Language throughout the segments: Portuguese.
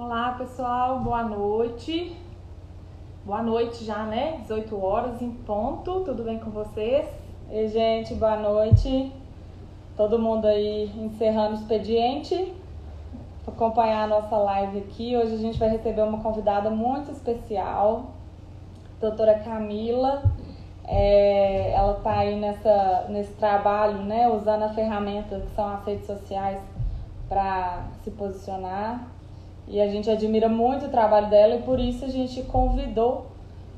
Olá pessoal, boa noite. Boa noite já, né? 18 horas em ponto. Tudo bem com vocês? Ei, gente, boa noite. Todo mundo aí encerrando o expediente para acompanhar a nossa live aqui. Hoje a gente vai receber uma convidada muito especial, doutora Camila. Ela está aí nesse trabalho, né? Usando a ferramenta que são as redes sociais para se posicionar. E a gente admira muito o trabalho dela e por isso a gente convidou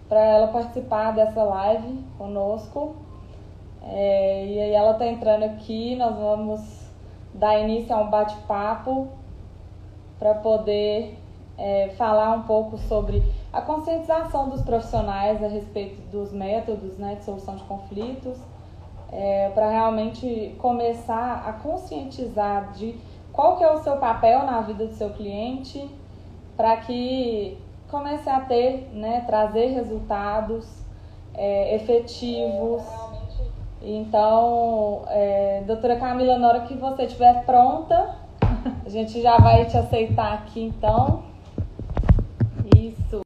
para ela participar dessa live conosco. E aí ela está entrando aqui, nós vamos dar início a um bate-papo para poder falar um pouco sobre a conscientização dos profissionais a respeito dos métodos, né, de solução de conflitos, para realmente começar a conscientizar de qual que é o seu papel na vida do seu cliente, para que comece a ter, né, trazer resultados efetivos. Então, doutora Camila, na hora que você estiver pronta, a gente já vai te aceitar aqui, então. Isso.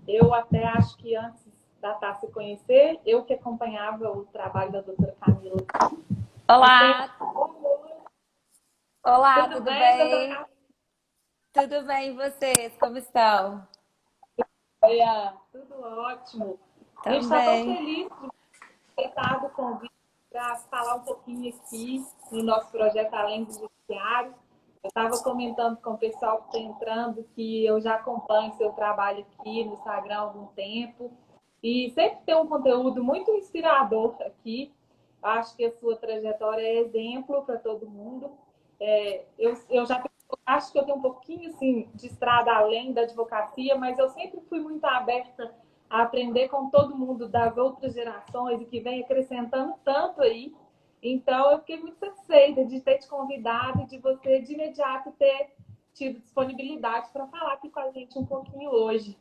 Eu até acho que antes da Tá se conhecer, eu que acompanhava o trabalho da doutora Camila. Olá! Olá, Tudo tudo bem, doutora bem? Camila? Tudo bem, e vocês? Como estão? Tudo ótimo. A gente está tão Também. feliz de ter aceitado o convite para falar um pouquinho aqui no nosso projeto Além do Judiciário. Eu estava comentando com o pessoal que está entrando que eu já acompanho seu trabalho aqui no Instagram há algum tempo e sempre tem um conteúdo muito inspirador aqui. Acho que a sua trajetória é exemplo para todo mundo. Eu já acho que eu tenho um pouquinho assim, de estrada além da advocacia, mas eu sempre fui muito aberta a aprender com todo mundo das outras gerações e que vem acrescentando tanto aí. Então, eu fiquei muito satisfeita de ter te convidado e de você, de imediato, ter tido disponibilidade para falar aqui com a gente um pouquinho hoje.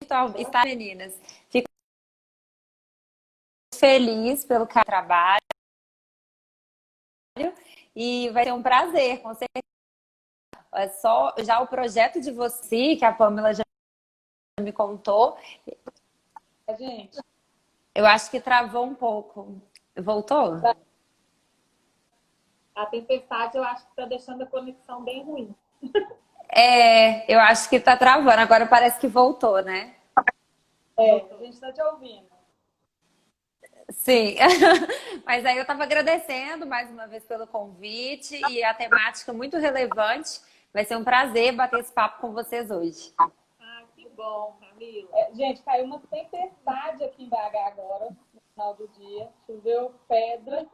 Então, está, meninas? Fico feliz pelo trabalho e vai ser um prazer, com certeza. É só já o projeto de você, que a Pamela já me contou, Gente, eu acho que travou um pouco. Voltou? A tempestade, eu acho que está deixando a conexão bem ruim. Eu acho que tá travando. Agora parece que voltou, né? a gente está te ouvindo. Sim, mas aí eu estava agradecendo mais uma vez pelo convite e a temática muito relevante. Vai ser um prazer bater esse papo com vocês hoje. Ah, que bom, Camila. Gente, caiu uma tempestade aqui em BH agora, no final do dia. Choveu pedra.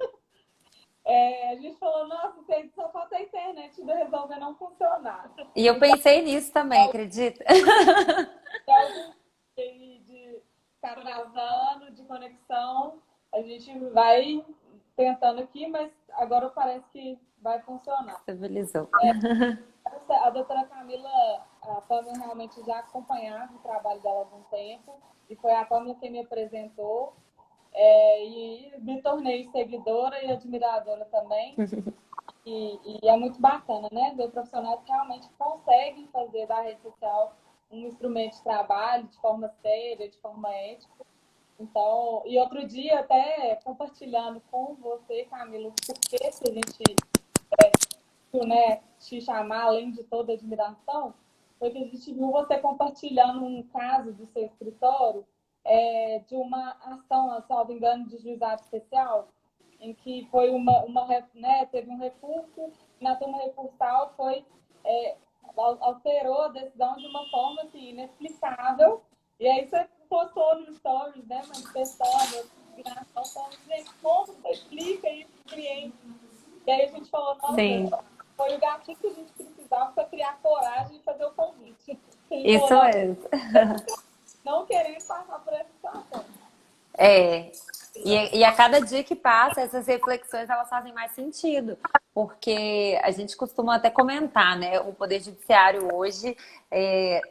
A gente falou, nossa, só falta a internet de resolver não funcionar. E eu Então, pensei nisso também, acredita? de ficar travando, de conexão, a gente vai tentando aqui, mas agora parece que vai funcionar. Estabilizou. A doutora Camila, a Pamela realmente já acompanhava o trabalho dela há algum tempo, e foi a Pamela quem me apresentou, e me tornei seguidora e admiradora também. E é muito bacana, né? Ver profissionais que realmente conseguem fazer da rede social um instrumento de trabalho de forma séria, de forma ética. Então, e outro dia, até compartilhando com você, Camila, o porquê que a gente, né, te chamar, além de toda a admiração, foi que a gente viu você compartilhando um caso do seu escritório, de uma ação, salvo engano, de juizado especial, em que foi né, teve um recurso, na turma recursal foi, alterou a decisão de uma forma assim, inexplicável, e aí você postou no Stories, né, manifestando a indignação, falando, gente, como você explica isso para o cliente? E aí a gente falou, Sim, nossa, foi o gatinho que a gente precisava para criar coragem e fazer o convite. A gente falou, isso nossa, mesmo. não queremos passar por essa situação. É. E a cada dia que passa, essas reflexões elas fazem mais sentido, porque a gente costuma até comentar, né? O Poder Judiciário hoje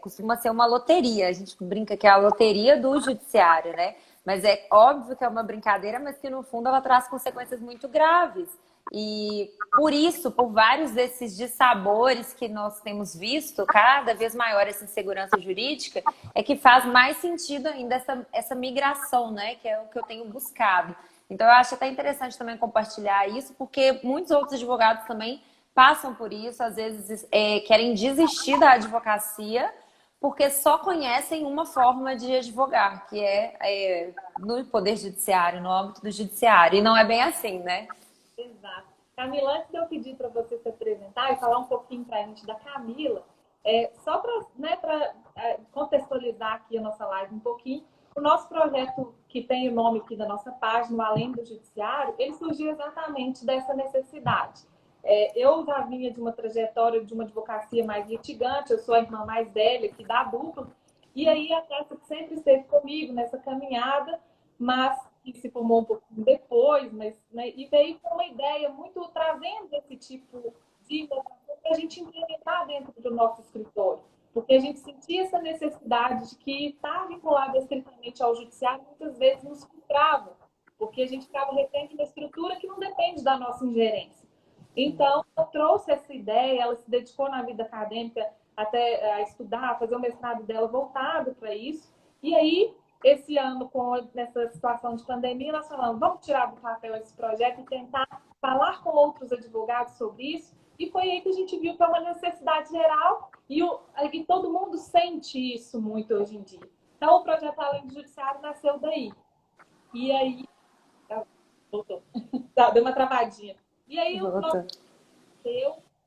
costuma ser uma loteria. A gente brinca que é a loteria do Judiciário, né? Mas é óbvio que é uma brincadeira, mas que no fundo ela traz consequências muito graves. E por isso, por vários desses dissabores que nós temos visto, cada vez maior essa insegurança jurídica, é que faz mais sentido ainda essa migração, né? Que é o que eu tenho buscado. Então, eu acho até interessante também compartilhar isso, porque muitos outros advogados também passam por isso, às vezes querem desistir da advocacia porque só conhecem uma forma de advogar, que é no poder judiciário, no âmbito do judiciário. E não é bem assim, né? Exato. Camila, antes de eu pedir para você se apresentar e falar um pouquinho para a gente da Camila, só para, né, contextualizar aqui a nossa live um pouquinho, o nosso projeto, que tem o nome aqui da nossa página, o Além do Judiciário, ele surgiu exatamente dessa necessidade. Eu já vinha de uma trajetória de uma advocacia mais litigante, eu sou a irmã mais velha aqui da dupla, e aí a Tessa sempre esteve comigo nessa caminhada, mas que se formou um pouquinho depois, mas, né, e veio com uma ideia muito trazendo esse tipo de inovação para a gente implementar dentro do nosso escritório, porque a gente sentia essa necessidade de que estar vinculado estritamente ao judiciário muitas vezes nos frustrava, porque a gente ficava refém de uma estrutura que não depende da nossa ingerência. Então, eu trouxe essa ideia, ela se dedicou na vida acadêmica até a estudar, a fazer o mestrado dela voltado para isso, e aí esse ano, nessa situação de pandemia, nós falamos, vamos tirar do papel esse projeto e tentar falar com outros advogados sobre isso. E foi aí que a gente viu que é uma necessidade geral e todo mundo sente isso muito hoje em dia. Então, o projeto Além do Judiciário nasceu daí. E aí... Voltou. Tá, deu uma travadinha. E aí,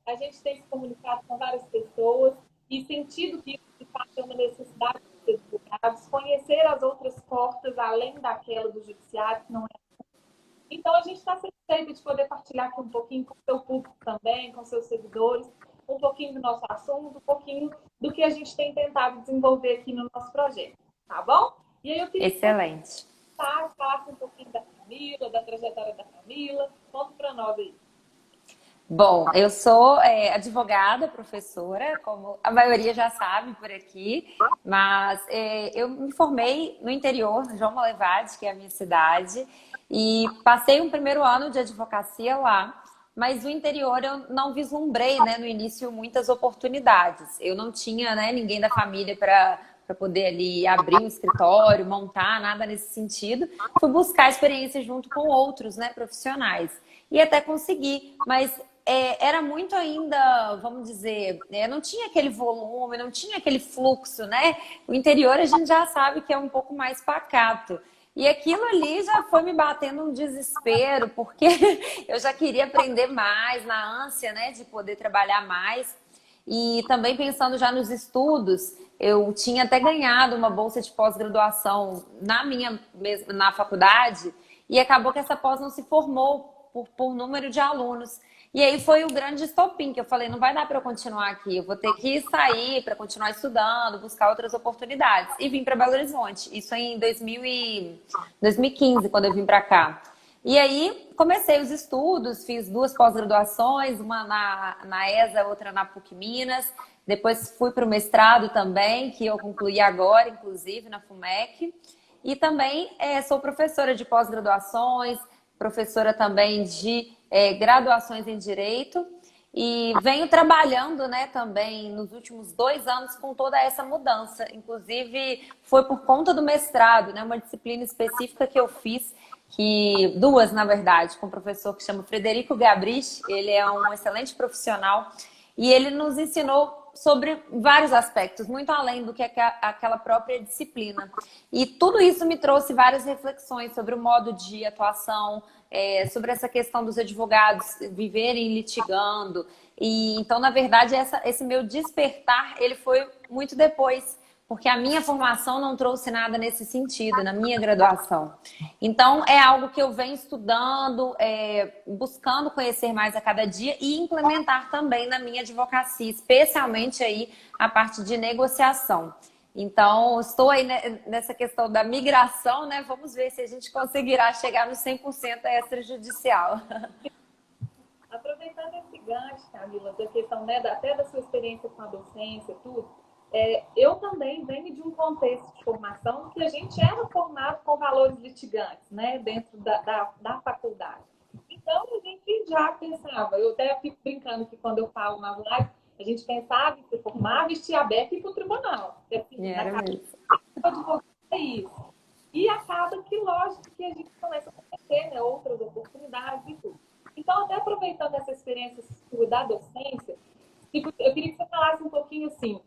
a gente tem se comunicado com várias pessoas e sentido que isso, de fato, é uma necessidade dos advogados, conhecer as outras portas além daquela do judiciário, que não é. Então, a gente está satisfeito de poder partilhar aqui um pouquinho com o seu público também, com seus seguidores, um pouquinho do nosso assunto, um pouquinho do que a gente tem tentado desenvolver aqui no nosso projeto, tá bom? E aí eu queria excelente. Faça um pouquinho da Camila, da trajetória da Camila, conta para nós aí. Bom, eu sou advogada, professora, como a maioria já sabe por aqui, mas eu me formei no interior, no João Molevade, que é a minha cidade, e passei um primeiro ano de advocacia lá, mas no interior eu não vislumbrei, né, no início muitas oportunidades. Eu não tinha, né, ninguém da família para poder ali abrir um escritório, montar, nada nesse sentido. Fui buscar experiência junto com outros, né, profissionais. E até consegui, mas era muito ainda, vamos dizer, não tinha aquele volume, não tinha aquele fluxo, né? O interior a gente já sabe que é um pouco mais pacato. E aquilo ali já foi me batendo um desespero, porque eu já queria aprender mais, na ânsia, né, de poder trabalhar mais. E também pensando já nos estudos, eu tinha até ganhado uma bolsa de pós-graduação na faculdade, e acabou que essa pós não se formou por número de alunos. E aí foi o grande estopim, que eu falei, não vai dar para eu continuar aqui, eu vou ter que sair para continuar estudando, buscar outras oportunidades. E vim para Belo Horizonte, isso em 2015, quando eu vim para cá. E aí comecei os estudos, fiz 2 pós-graduações, uma na ESA, outra na PUC Minas. Depois fui para o mestrado também, que eu concluí agora, inclusive, na FUMEC. E também sou professora de pós-graduações, professora também de graduações em Direito. E venho trabalhando, né, também nos últimos 2 anos com toda essa mudança. Inclusive, foi por conta do mestrado, né, uma disciplina específica que eu fiz, 2, na verdade, com um professor que chama Frederico Gabrich. Ele é um excelente profissional e ele nos ensinou sobre vários aspectos, muito além do que aquela própria disciplina. E tudo isso me trouxe várias reflexões sobre o modo de atuação, sobre essa questão dos advogados viverem litigando. E então, na verdade, esse meu despertar, ele foi muito depois, porque a minha formação não trouxe nada nesse sentido, na minha graduação. Então, é algo que eu venho estudando, buscando conhecer mais a cada dia e implementar também na minha advocacia, especialmente aí a parte de negociação. Então, estou aí nessa questão da migração, né? Vamos ver se a gente conseguirá chegar no 100% extrajudicial. Aproveitando esse gancho, Camila, da questão, né, até da sua experiência com a docência, tudo, eu também venho de um contexto de formação que a gente era formado com valores litigantes, né, dentro da faculdade. Então, a gente já pensava, eu até fico brincando que quando eu falo na live, a gente pensava em se formar, vestir aberto e ir para o tribunal. Assim, Era na mesmo. cabeça é isso. E acaba que, lógico, que a gente começa a conhecer, né, outras oportunidades e tudo. Então, até aproveitando essa experiência sua da docência, eu queria que você falasse um pouquinho assim,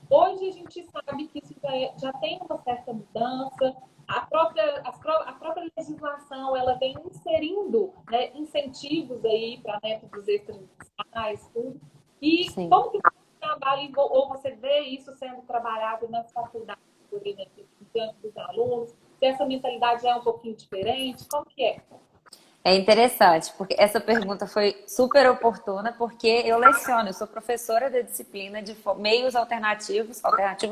hoje a gente sabe que isso já tem uma certa mudança, a própria legislação ela vem inserindo, né, incentivos aí para métodos extrajudiciais, tudo. E Sim. como que você trabalha, ou você vê isso sendo trabalhado nas faculdades, por exemplo, diante dos alunos? Se essa mentalidade já é um pouquinho diferente, como que é? É interessante, porque essa pergunta foi super oportuna, porque eu leciono, eu sou professora da disciplina de meios alternativos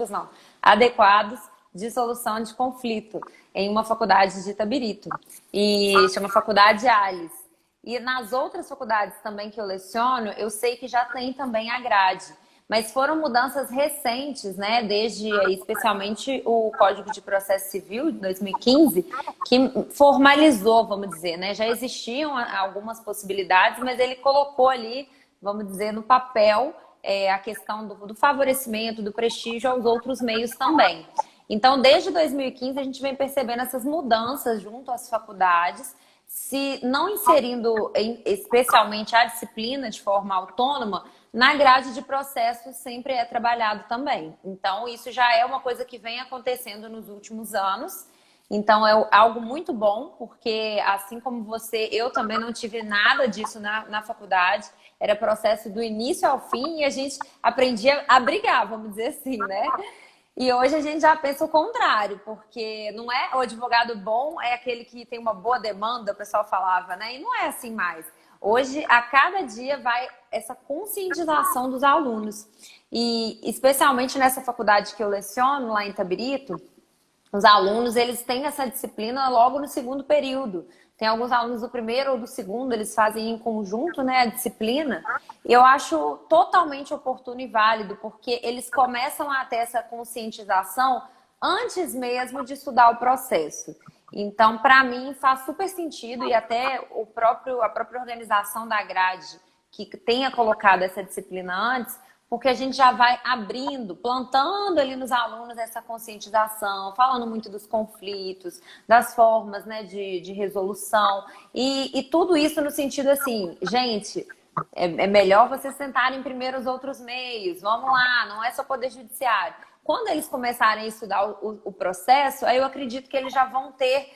não, adequados de solução de conflito em uma faculdade de Itabirito, e chama Faculdade Alice. E nas outras faculdades também que eu leciono, eu sei que já tem também a grade. Mas foram mudanças recentes, né? Desde especialmente o Código de Processo Civil de 2015, que formalizou, vamos dizer, né? Já existiam algumas possibilidades, mas ele colocou ali, vamos dizer, no papel a questão do favorecimento, do prestígio aos outros meios também. Então, desde 2015, a gente vem percebendo essas mudanças junto às faculdades, se não inserindo especialmente a disciplina de forma autônoma, na grade de processo sempre é trabalhado também. Então, isso já é uma coisa que vem acontecendo nos últimos anos. Então, é algo muito bom, porque assim como você, eu também não tive nada disso na faculdade. Era processo do início ao fim e a gente aprendia a brigar, vamos dizer assim, né? E hoje a gente já pensa o contrário, porque não é o advogado bom, é aquele que tem uma boa demanda, o pessoal falava, né? E não é assim mais. Hoje, a cada dia, vai essa conscientização dos alunos. E especialmente nessa faculdade que eu leciono, lá em Itabirito, os alunos, eles têm essa disciplina logo no segundo período. Tem alguns alunos do primeiro ou do segundo, eles fazem em conjunto, né, a disciplina. E eu acho totalmente oportuno e válido, porque eles começam a ter essa conscientização antes mesmo de estudar o processo. Então, para mim, faz super sentido e até a própria organização da grade que tenha colocado essa disciplina antes, porque a gente já vai abrindo, plantando ali nos alunos essa conscientização, falando muito dos conflitos, das formas, né, de resolução, e tudo isso no sentido assim, gente, é melhor vocês sentarem primeiro os outros meios, vamos lá, não é só poder judiciário. Quando eles começarem a estudar o processo, aí eu acredito que eles já vão ter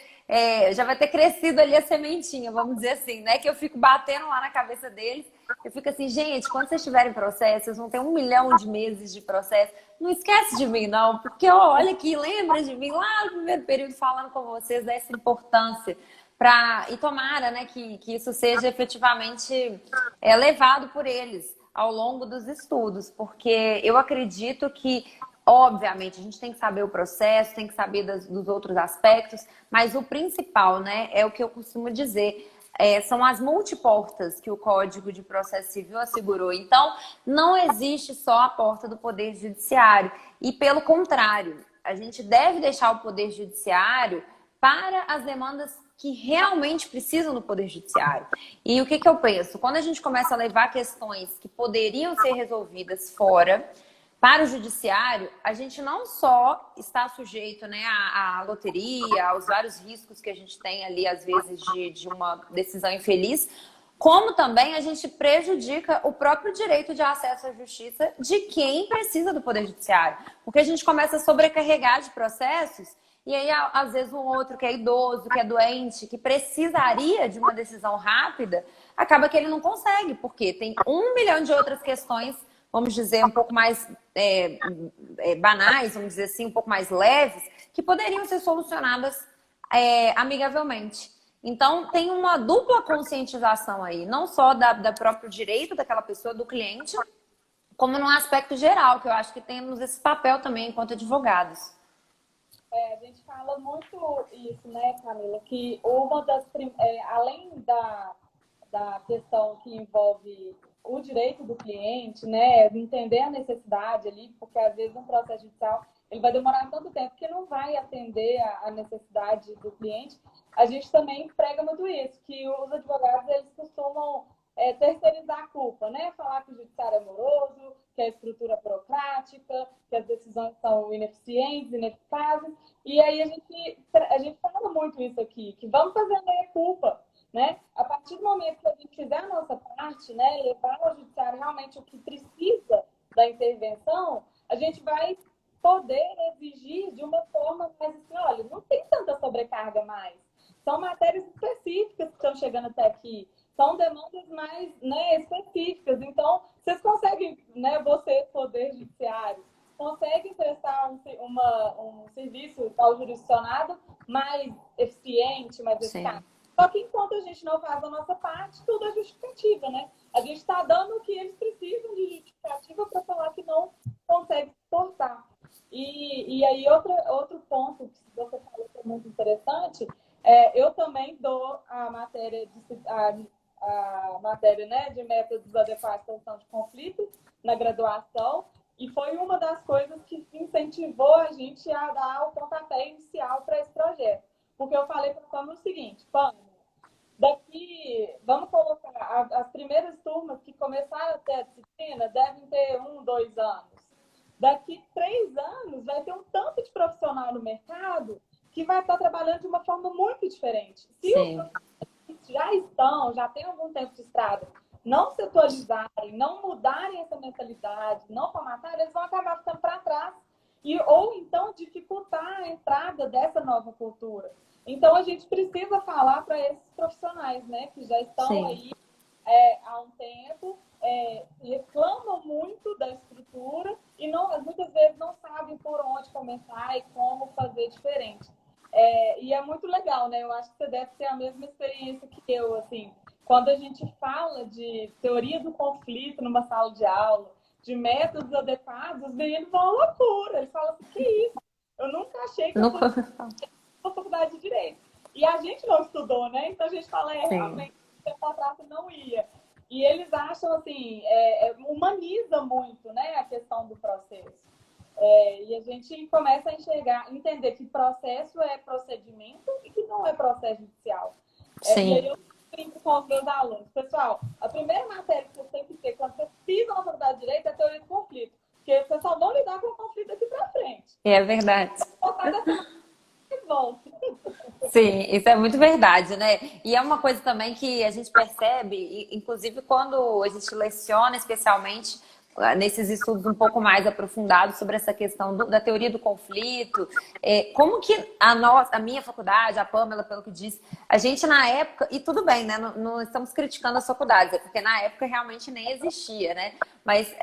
já vai ter crescido ali a sementinha, vamos dizer assim, né? Que eu fico batendo lá na cabeça deles. Eu fico assim, gente, quando vocês tiverem processo, vocês vão ter 1 milhão de meses de processo. Não esquece de mim, não, porque olha aqui, lembra de mim lá no primeiro período falando com vocês dessa importância. E tomara, né, que isso seja efetivamente levado por eles ao longo dos estudos, porque eu acredito que obviamente, a gente tem que saber o processo, tem que saber dos outros aspectos, mas o principal, né, é o que eu costumo dizer, são as multiportas que o Código de Processo Civil assegurou. Então, não existe só a porta do Poder Judiciário. E, pelo contrário, a gente deve deixar o Poder Judiciário para as demandas que realmente precisam do Poder Judiciário. E o que eu penso? Quando a gente começa a levar questões que poderiam ser resolvidas fora para o judiciário, a gente não só está sujeito, né, à loteria, aos vários riscos que a gente tem ali, às vezes, de uma decisão infeliz, como também a gente prejudica o próprio direito de acesso à justiça de quem precisa do Poder Judiciário. Porque a gente começa a sobrecarregar de processos e aí, às vezes, um outro que é idoso, que é doente, que precisaria de uma decisão rápida, acaba que ele não consegue, porque tem 1 milhão de outras questões, vamos dizer, um pouco mais banais, vamos dizer assim, um pouco mais leves, que poderiam ser solucionadas amigavelmente. Então, tem uma dupla conscientização aí, não só da próprio direito daquela pessoa, do cliente, como num aspecto geral, que eu acho que temos esse papel também enquanto advogados. A gente fala muito isso, né, Camila? Que uma além da questão que envolve o direito do cliente, né? Entender a necessidade ali, porque às vezes um processo judicial ele vai demorar tanto tempo que não vai atender a necessidade do cliente. A gente também prega muito isso, que os advogados eles costumam terceirizar a culpa, né? Falar que o judiciário é moroso, que a estrutura é burocrática, que as decisões são ineficientes, ineficazes. E aí a gente fala muito isso aqui, que vamos fazer a meia-culpa, né? A partir do momento que a gente fizer a nossa parte, né, levar ao judiciário realmente o que precisa da intervenção, a gente vai poder exigir de uma forma mais assim, olha, não tem tanta sobrecarga mais. São matérias específicas que estão chegando até aqui. São demandas mais, né, específicas. Então, vocês conseguem, né, vocês, Poder Judiciário, conseguem prestar um serviço ao jurisdicionado mais eficiente, mais eficaz. Só que enquanto a gente não faz a nossa parte, tudo é justificativa, né? A gente está dando o que eles precisam de justificativa para falar que não consegue suportar. E aí, outro ponto que você falou que é muito interessante, eu também dou a matéria né, de métodos adequados à solução de conflitos na graduação, e foi uma das coisas que incentivou a gente a dar o pontapé inicial para esse projeto. Porque eu falei para a Pâmela o seguinte, Pâmela, daqui, vamos colocar, as primeiras turmas que começaram a ter a disciplina devem ter 1, 2 anos. Daqui 3 anos vai ter um tanto de profissional no mercado que vai estar trabalhando de uma forma muito diferente. Se os profissionais já têm algum tempo de estrada, não se atualizarem, não mudarem essa mentalidade, não formatarem, eles vão acabar ficando para trás. Ou então dificultar a entrada dessa nova cultura. Então, a gente precisa falar para esses profissionais, né, que já estão aí há um tempo, reclamam muito da estrutura e muitas vezes não sabem por onde começar e como fazer diferente. E é muito legal, né? Eu acho que você deve ter a mesma experiência que eu, assim. Quando a gente fala de teoria do conflito numa sala de aula, de métodos adequados, os meninos vão à loucura. Eles falam assim, que isso? Eu nunca achei que eu fosse na faculdade de Direito. E a gente não estudou, né? Então a gente fala, realmente, tempo atrás não ia. E eles acham, assim, humaniza muito, né, a questão do processo. E a gente começa a entender que processo é procedimento e que não é processo judicial. E aí eu brinco com os meus alunos. Pessoal, a primeira matéria que vocês têm que ter quando vocês pisam na faculdade de Direito é a teoria do conflito. Porque vocês só vão lidar com o conflito daqui para frente. É verdade. Sim, isso é muito verdade, né? E é uma coisa também que a gente percebe, inclusive quando a gente leciona, especialmente nesses estudos um pouco mais aprofundados sobre essa questão da teoria do conflito, como que a minha faculdade, a Pâmela, pelo que disse, a gente na época, e tudo bem, né? Não estamos criticando as faculdades, é porque na época realmente nem existia, né? Mas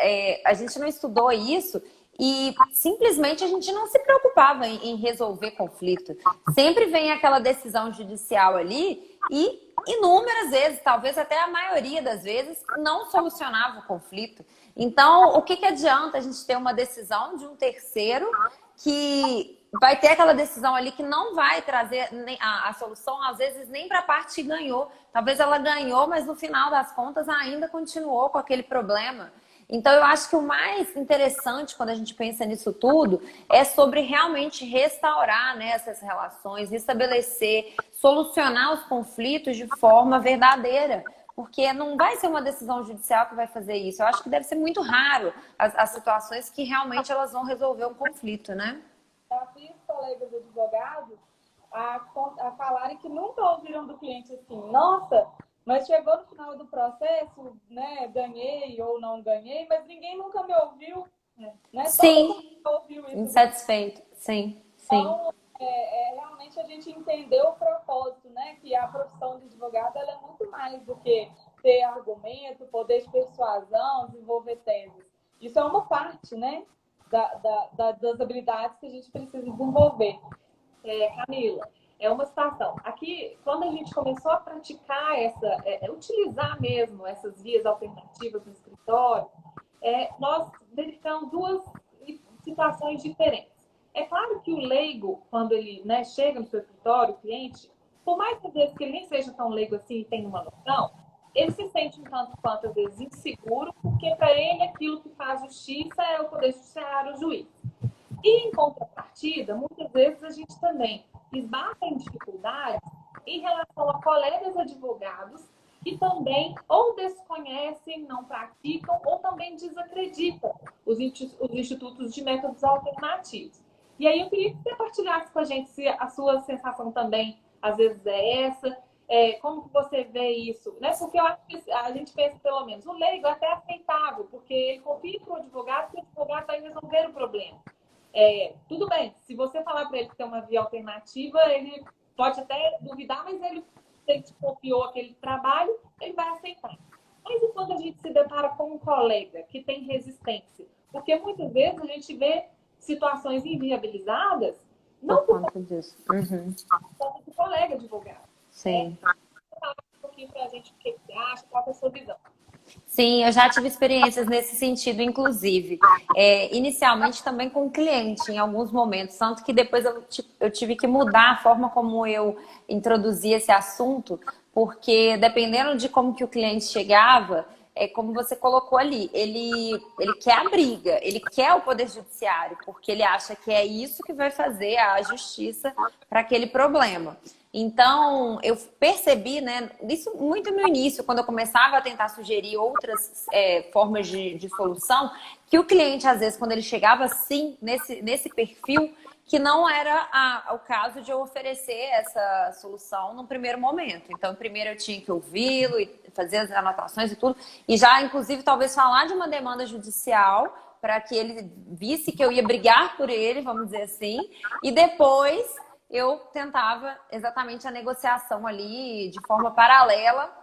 a gente não estudou isso. E simplesmente a gente não se preocupava em resolver conflito. Sempre vem aquela decisão judicial ali e inúmeras vezes, talvez até a maioria das vezes, não solucionava o conflito. Então, o que adianta a gente ter uma decisão de um terceiro que vai ter aquela decisão ali que não vai trazer a solução, às vezes, nem para a parte que ganhou. Talvez ela ganhou, mas no final das contas ainda continuou com aquele problema. Então, eu acho que o mais interessante quando a gente pensa nisso tudo é sobre realmente restaurar, né, essas relações, estabelecer, solucionar os conflitos de forma verdadeira. Porque não vai ser uma decisão judicial que vai fazer isso. Eu acho que deve ser muito raro as situações que realmente elas vão resolver um conflito, né? Já fiz colegas advogados a falarem que nunca ouviram do cliente assim, nossa, mas chegou no final do processo, né, ganhei ou não ganhei, mas ninguém nunca me ouviu, né? Sim, todo mundo ouviu isso. insatisfeito, sim. Então, realmente a gente entendeu o propósito, né, que a profissão de advogado ela é muito mais do que ter argumento, poder de persuasão, desenvolver teses. Isso é uma parte, né, das habilidades que a gente precisa desenvolver. Camila, é uma situação. Aqui, quando a gente começou a praticar utilizar mesmo essas vias alternativas no escritório, nós verificamos duas situações diferentes. É claro que o leigo, quando ele, né, chega no seu escritório, o cliente, por mais que às vezes que ele nem seja tão leigo assim e tenha uma noção, ele se sente um tanto quanto, às vezes, inseguro, porque para ele aquilo que faz justiça é o poder judiciário, o juiz. E, em contrapartida, muitas vezes a gente também esbarra em dificuldades em relação a colegas advogados que também ou desconhecem, não praticam, ou também desacreditam os institutos de métodos alternativos. E aí eu queria que você partilhasse com a gente se a sua sensação também, às vezes, é essa, como que você vê isso, né? Porque eu acho que a gente pensa, pelo menos, o leigo é até aceitável, porque ele confia para o advogado, que o advogado vai resolver o problema. Tudo bem, se você falar para ele que tem uma via alternativa, ele pode até duvidar, mas ele te confiou aquele trabalho, ele vai aceitar. Mas e quando a gente se depara com um colega que tem resistência? Porque muitas vezes a gente vê situações inviabilizadas, não por conta disso. do colega advogado. Sim. Fala um pouquinho para a gente o que você acha, qual é a sua visão. Sim, eu já tive experiências nesse sentido, inclusive. Inicialmente também com o cliente, em alguns momentos. Tanto que depois eu tive que mudar a forma como eu introduzia esse assunto, porque dependendo de como que o cliente chegava, é como você colocou ali, ele quer a briga, ele quer o poder judiciário, porque ele acha que é isso que vai fazer a justiça para aquele problema. Então, eu percebi, né, isso muito no início, quando eu começava a tentar sugerir outras formas de solução, que o cliente, às vezes, quando ele chegava assim, nesse perfil, que não era o caso de eu oferecer essa solução no primeiro momento. Então, primeiro eu tinha que ouvi-lo e fazer as anotações e tudo, e já, inclusive, talvez falar de uma demanda judicial, para que ele visse que eu ia brigar por ele, vamos dizer assim, e depois eu tentava exatamente a negociação ali de forma paralela,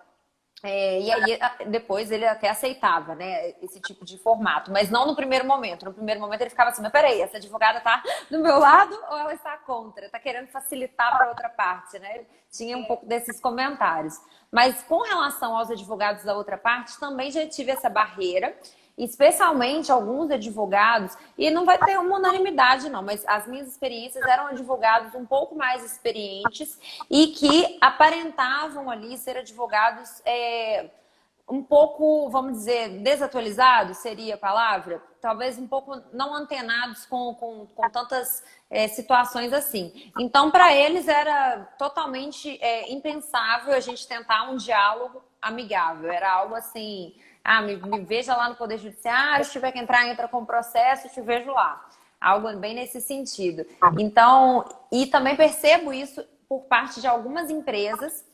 e aí depois ele até aceitava, né, esse tipo de formato, mas não no primeiro momento. No primeiro momento ele ficava assim, mas peraí, essa advogada tá do meu lado ou ela está contra? Tá querendo facilitar para outra parte, né? Tinha um pouco desses comentários. Mas com relação aos advogados da outra parte, também já tive essa barreira, especialmente alguns advogados, e não vai ter uma unanimidade não, mas as minhas experiências eram advogados um pouco mais experientes e que aparentavam ali ser advogados um pouco, vamos dizer, desatualizados, seria a palavra? Talvez um pouco não antenados com tantas situações assim. Então, para eles era totalmente impensável a gente tentar um diálogo amigável. Era algo assim, me veja lá no Poder Judiciário, se tiver que entrar, entra com processo, te vejo lá. Algo bem nesse sentido. Então, e também percebo isso por parte de algumas empresas,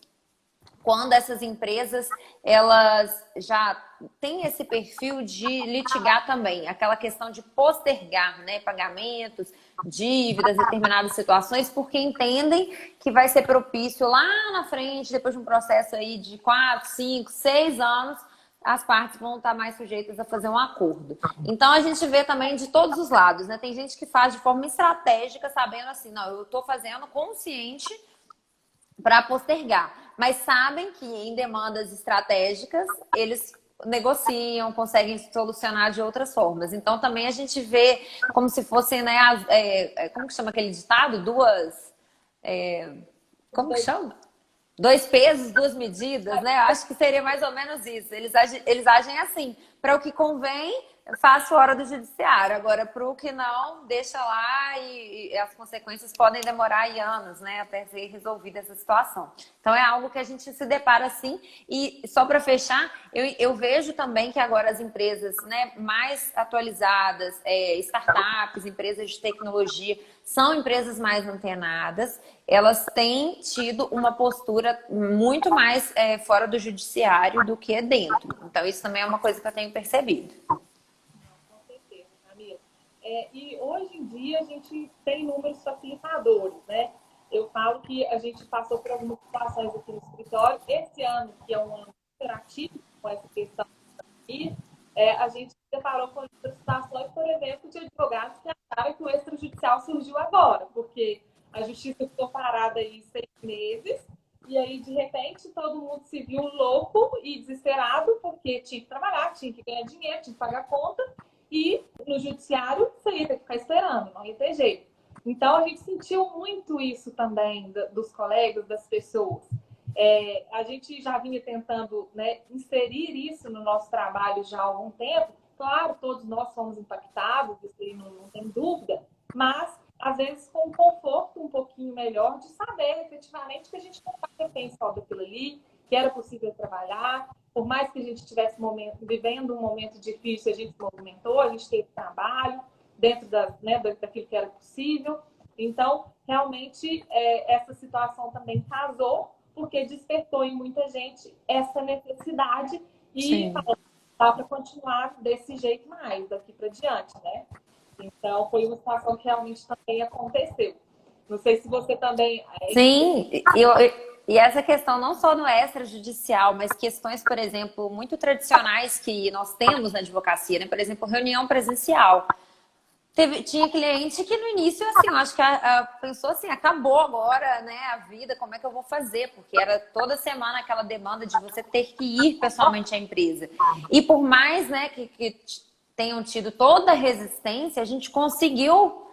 quando essas empresas, elas já têm esse perfil de litigar também, aquela questão de postergar, né, pagamentos, dívidas, determinadas situações, porque entendem que vai ser propício lá na frente, depois de um processo aí de 4, 5, 6 anos, as partes vão estar mais sujeitas a fazer um acordo. Então, a gente vê também de todos os lados, né? Tem gente que faz de forma estratégica, sabendo assim, não, eu estou fazendo consciente para postergar, mas sabem que em demandas estratégicas eles negociam, conseguem solucionar de outras formas. Então também a gente vê como se fossem, né, como que chama aquele ditado? Como que chama? 2 pesos, 2 medidas, né? Eu acho que seria mais ou menos isso. Eles agem assim, para o que convém, faz fora do judiciário. Agora, para o que não, deixa lá e as consequências podem demorar aí anos, né? Até ser resolvida essa situação. Então, é algo que a gente se depara assim. E só para fechar, eu vejo também que agora as empresas, né, mais atualizadas, startups, empresas de tecnologia, são empresas mais antenadas. Elas têm tido uma postura muito mais fora do judiciário do que dentro. Então, isso também é uma coisa que eu tenho percebido. E hoje em dia a gente tem inúmeros facilitadores, né? Eu falo que a gente passou por algumas situações aqui no escritório. Esse ano, que é um ano interativo com essa questão aqui, a gente se deparou com outras situações, por exemplo, de advogados que acharam que o extrajudicial surgiu agora, porque a justiça ficou parada aí 6 meses, e aí, de repente, todo mundo se viu louco e desesperado, porque tinha que trabalhar, tinha que ganhar dinheiro, tinha que pagar conta, e no judiciário você ia ter que ficar esperando, não ia ter jeito. Então, a gente sentiu muito isso também dos colegas, das pessoas. A gente já vinha tentando, né, inserir isso no nosso trabalho já há algum tempo. Claro, todos nós somos impactados, isso aí não tem dúvida, mas às vezes com um conforto um pouquinho melhor de saber efetivamente que a gente não está refém só daquilo ali, que era possível trabalhar, por mais que a gente estivesse vivendo um momento difícil, a gente se movimentou, a gente teve trabalho dentro daquilo que era possível. Então, realmente, essa situação também casou, porque despertou em muita gente essa necessidade e falou, dá para continuar desse jeito mais, daqui para diante, né? Então, foi uma situação que realmente também aconteceu. Não sei se você também... Sim, e essa questão não só no extrajudicial, mas questões, por exemplo, muito tradicionais que nós temos na advocacia, né? Por exemplo, reunião presencial. Tinha cliente que no início, assim, eu acho que pensou assim, acabou agora, né, a vida, como é que eu vou fazer? Porque era toda semana aquela demanda de você ter que ir pessoalmente à empresa. E por mais, né, que tenham tido toda a resistência, a gente conseguiu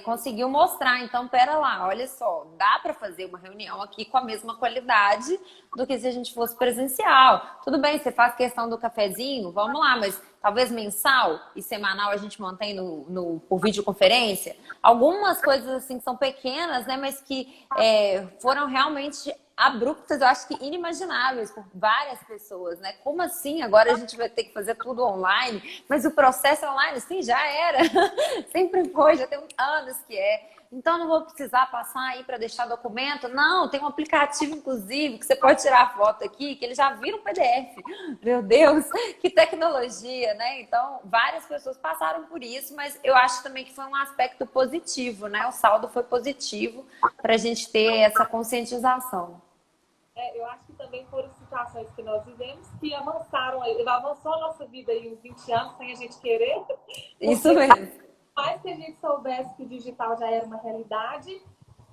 conseguiu mostrar. Então, pera lá, olha só, dá para fazer uma reunião aqui com a mesma qualidade do que se a gente fosse presencial. Tudo bem, você faz questão do cafezinho, vamos lá, mas talvez mensal e semanal a gente mantém por videoconferência. Algumas coisas assim que são pequenas, né, mas que foram realmente abruptas, eu acho que inimagináveis por várias pessoas, né? Como assim? Agora a gente vai ter que fazer tudo online, mas o processo online, sim, já era. Sempre foi, já tem anos que é. Então não vou precisar passar aí para deixar documento. Não, tem um aplicativo, inclusive, que você pode tirar foto aqui, que ele já vira um PDF. Meu Deus, que tecnologia, né? Então, várias pessoas passaram por isso, mas eu acho também que foi um aspecto positivo, né? O saldo foi positivo para a gente ter essa conscientização. Eu acho que também foram situações que nós vivemos que avançou a nossa vida aí uns 20 anos sem a gente querer. Isso mesmo. Mais que a gente soubesse que o digital já era uma realidade,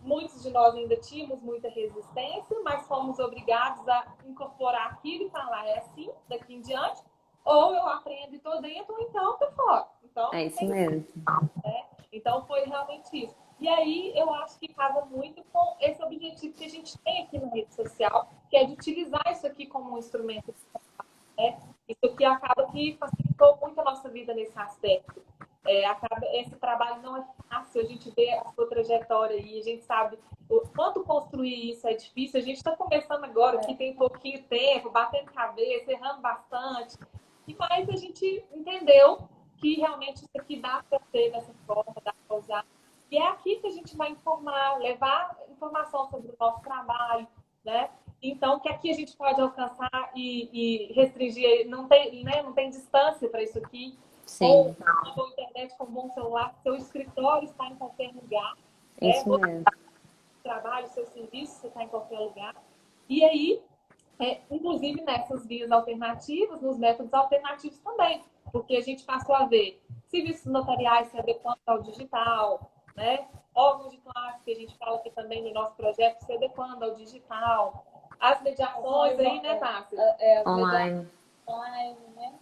muitos de nós ainda tínhamos muita resistência, mas fomos obrigados a incorporar aquilo e falar, é assim, daqui em diante, ou eu aprendo e estou dentro, ou então estou fora. Então, é isso mesmo. Então, foi realmente isso. E aí, eu acho que casa muito com esse objetivo que a gente tem aqui na rede social, que é de utilizar isso aqui como um instrumento. Isso aqui acaba que facilitou muito a nossa vida nesse aspecto. Esse trabalho não é fácil, a gente vê a sua trajetória e a gente sabe o quanto construir isso é difícil. A gente está começando agora, aqui tem pouquinho tempo, batendo cabeça, errando bastante. Mas a gente entendeu que realmente isso aqui dá para ser dessa forma, dá para usar. E é aqui que a gente vai informar, levar informação sobre o nosso trabalho, né? Então, que aqui a gente pode alcançar e restringir, não tem distância para isso aqui. Sim. Ou com boa internet, com um bom celular, seu escritório está em qualquer lugar. Isso mesmo. Seu trabalho, seu serviço, você está em qualquer lugar. E aí, inclusive nessas vias alternativas, nos métodos alternativos também, porque a gente passou a ver serviços notariais se adequando ao digital, né? Órgãos de classe, que a gente fala aqui também no nosso projeto, se adequando ao digital. As mediações aí, né, Tássia? Online. Online, né?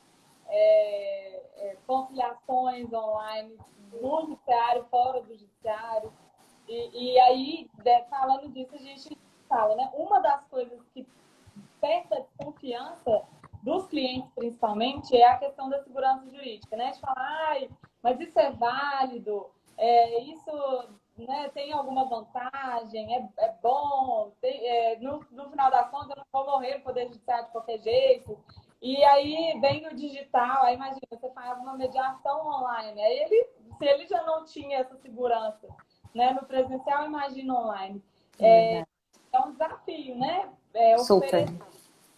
Conciliações online, no judiciário, fora do judiciário. E aí, falando disso, a gente fala, né? Uma das coisas que desperta a desconfiança dos clientes, principalmente, é a questão da segurança jurídica, né? De falar, mas isso é válido, isso, né, tem alguma vantagem, é bom, no final das contas eu não vou morrer no Poder Judiciário de qualquer jeito. E aí vem o digital, aí imagina, você faz uma mediação online, aí se ele já não tinha essa segurança, né, no presencial, imagina online. É um desafio, né? Oferecer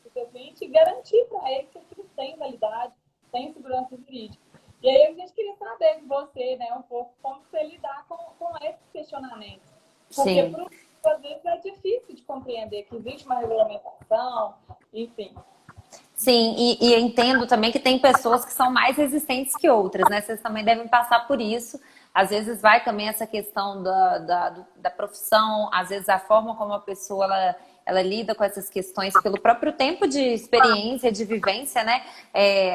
o seu cliente e garantir para ele que aquilo tem validade, tem segurança jurídica. E aí a gente queria saber de você, né, um pouco como você lidar com esses questionamentos. Porque, às vezes, é difícil de compreender que existe uma regulamentação, enfim. Sim, e entendo também que tem pessoas que são mais resistentes que outras, né? Vocês também devem passar por isso. Às vezes vai também essa questão da profissão, às vezes a forma como a pessoa ela lida com essas questões pelo próprio tempo de experiência, de vivência, né?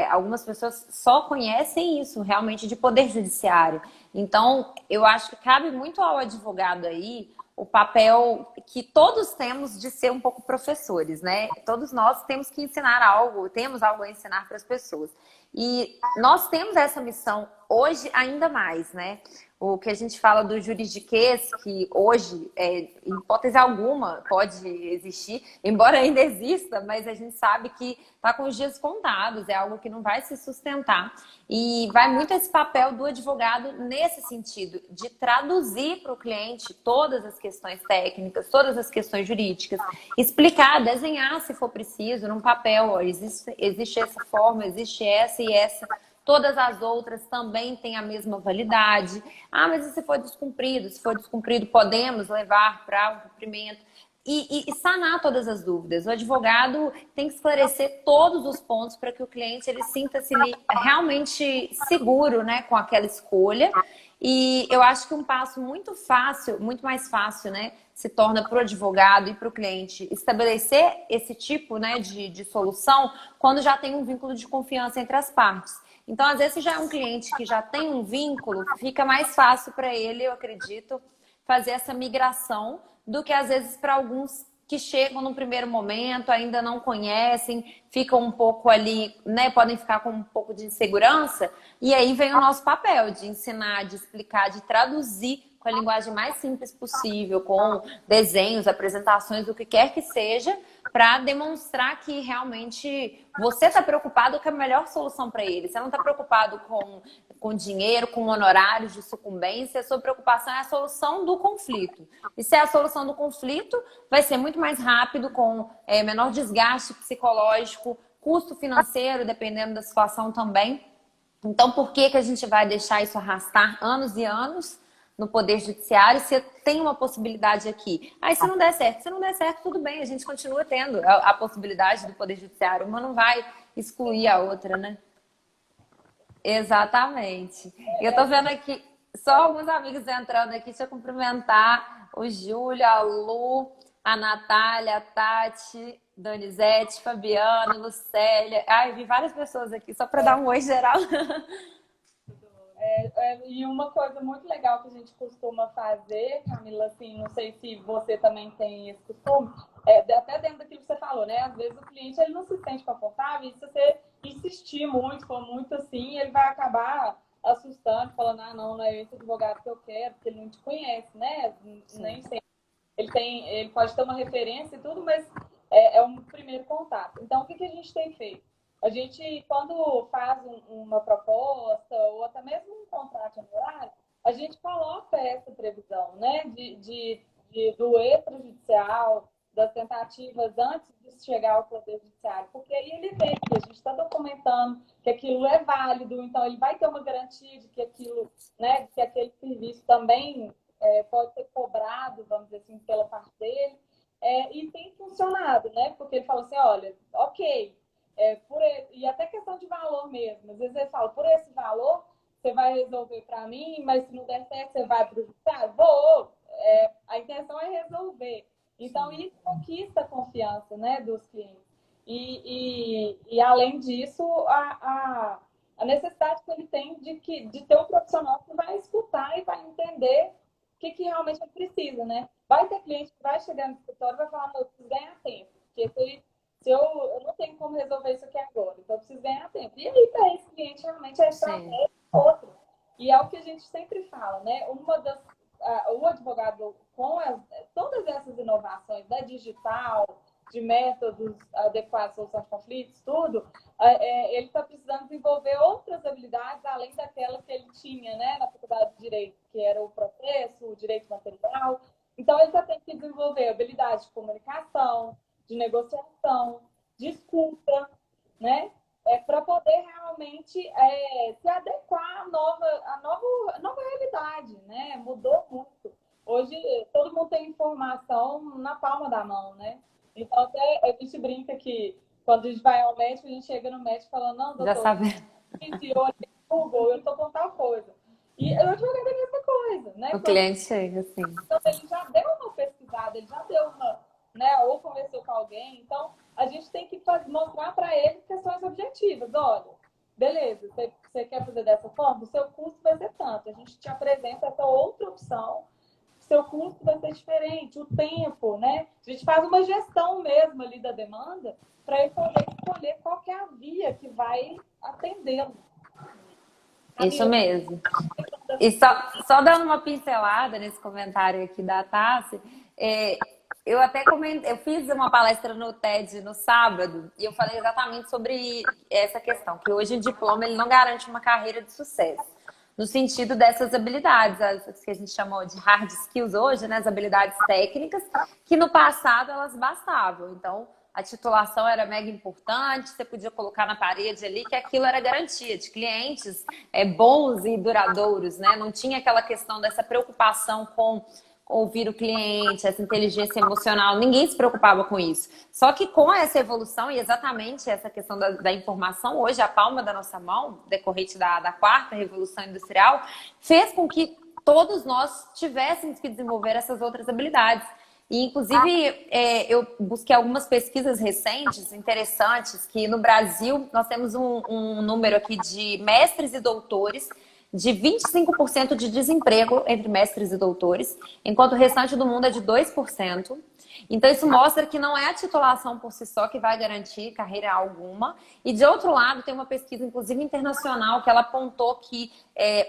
Algumas pessoas só conhecem isso realmente de poder judiciário. Então, eu acho que cabe muito ao advogado aí o papel que todos temos de ser um pouco professores, né? Todos nós temos que ensinar algo, temos algo a ensinar para as pessoas. E nós temos essa missão hoje ainda mais, né? O que a gente fala do juridiquês, que hoje, em hipótese alguma, pode existir, embora ainda exista, mas a gente sabe que está com os dias contados, é algo que não vai se sustentar. E vai muito esse papel do advogado nesse sentido, de traduzir para o cliente todas as questões técnicas, todas as questões jurídicas, explicar, desenhar, se for preciso, num papel, ó, existe essa forma, existe essa e essa. Todas as outras também têm a mesma validade. Ah, mas e se for descumprido? Se for descumprido, podemos levar para um cumprimento. E sanar todas as dúvidas. O advogado tem que esclarecer todos os pontos para que o cliente ele sinta-se realmente seguro, né, com aquela escolha. E eu acho que um passo muito fácil, muito mais fácil, né, se torna para o advogado e para o cliente estabelecer esse tipo, né, de solução quando já tem um vínculo de confiança entre as partes. Então, às vezes, se já é um cliente que já tem um vínculo, fica mais fácil para ele, eu acredito, fazer essa migração do que, às vezes, para alguns que chegam no primeiro momento, ainda não conhecem, ficam um pouco ali, né? Podem ficar com um pouco de insegurança. E aí vem o nosso papel de ensinar, de explicar, de traduzir com a linguagem mais simples possível, com desenhos, apresentações, o que quer que seja, para demonstrar que realmente você está preocupado com a melhor solução para ele. Você não está preocupado com dinheiro, com honorários de sucumbência. A sua preocupação é a solução do conflito. E se é a solução do conflito, vai ser muito mais rápido, com menor desgaste psicológico, custo financeiro, dependendo da situação também. Então, por que a gente vai deixar isso arrastar anos e anos no Poder Judiciário se tem uma possibilidade aqui? Aí, se não der certo, tudo bem, a gente continua tendo a possibilidade do Poder Judiciário, uma não vai excluir a outra, né? Exatamente. Eu tô vendo aqui só alguns amigos entrando aqui, deixa eu cumprimentar o Júlio, a Lu, a Natália, a Tati, Donizete, Fabiano, Lucélia. Ai, vi várias pessoas aqui, só para dar um oi geral. E uma coisa muito legal que a gente costuma fazer, Camila, assim, não sei se você também tem esse costume, até dentro daquilo que você falou, né? Às vezes o cliente ele não se sente confortável, e se você insistir muito, for muito assim, ele vai acabar assustando, falando, ah, não é esse advogado que eu quero, porque ele não te conhece, né? Sim. Nem sempre. Ele pode ter uma referência e tudo, mas é um primeiro contato. Então, o que a gente tem feito? A gente, quando faz uma proposta ou até mesmo um contrato honorário, a gente coloca essa previsão, né, do extrajudicial, das tentativas antes de chegar ao Poder Judiciário, porque aí ele vê que a gente está documentando que aquilo é válido, então ele vai ter uma garantia de que aquilo, né, que aquele serviço também pode ser cobrado, vamos dizer assim, pela parte dele, e tem funcionado, né, porque ele falou assim, olha, ok, e até questão de valor mesmo. Às vezes ele fala, por esse valor, você vai resolver para mim, mas se não der certo, você vai para o judiciário? Vou! A intenção é resolver. Então, isso conquista a confiança, né, dos clientes. E além disso, a necessidade que ele tem de ter um profissional que vai escutar e vai entender o que realmente ele precisa, né? Vai ter cliente que vai chegar no escritório e vai falar, não, eu preciso ganhar tempo. Porque se eu não tenho como resolver isso aqui agora, então eu preciso ganhar tempo. E aí, para esse cliente, realmente é estratégia outra. E é o que a gente sempre fala, né? O advogado, com todas essas inovações, né, digital, de métodos adequados à solução de conflitos, tudo, ele está precisando desenvolver outras habilidades além daquela que ele tinha, né, na faculdade de Direito, que era o processo, o direito material. Então, ele já tem que desenvolver habilidades de comunicação, de negociação, de escuta, né? Para poder realmente se adequar à nova realidade, né? Mudou muito. Hoje, todo mundo tem informação na palma da mão, né? Então, até a gente brinca que quando a gente vai ao médico, a gente chega no médico falando, não, doutor, já sabe. eu olhei no Google, eu estou com tal coisa. E eu advogado é a mesma coisa, né? O cliente chega, assim. Então, ele já deu uma pesquisada, ele já deu uma, né? Ou conversou com alguém. Então, a gente tem que mostrar para ele questões objetivas. Olha, beleza, você quer fazer dessa forma? O seu custo vai ser tanto. A gente te apresenta essa outra opção. seu custo vai ser diferente, o tempo, né? A gente faz uma gestão mesmo ali da demanda para ele poder escolher qual que é a via que vai atendê-lo. Isso mesmo. E só dando uma pincelada nesse comentário aqui da Tassi, eu até comentei, eu fiz uma palestra no TED no sábado e eu falei exatamente sobre essa questão, que hoje o diploma ele não garante uma carreira de sucesso, no sentido dessas habilidades, as que a gente chamou de hard skills hoje, né, as habilidades técnicas, que no passado elas bastavam. Então, a titulação era mega importante, você podia colocar na parede ali que aquilo era garantia de clientes bons e duradouros, né? Não tinha aquela questão dessa preocupação com ouvir o cliente, essa inteligência emocional, ninguém se preocupava com isso. Só que com essa evolução e exatamente essa questão da informação, hoje a palma da nossa mão, decorrente da quarta revolução industrial, fez com que todos nós tivéssemos que desenvolver essas outras habilidades. E, inclusive, eu busquei algumas pesquisas recentes, interessantes, que no Brasil nós temos um número aqui de mestres e doutores de 25% de desemprego entre mestres e doutores, enquanto o restante do mundo é de 2%. Então, isso mostra que não é a titulação por si só que vai garantir carreira alguma. E, de outro lado, tem uma pesquisa, inclusive internacional, que ela apontou que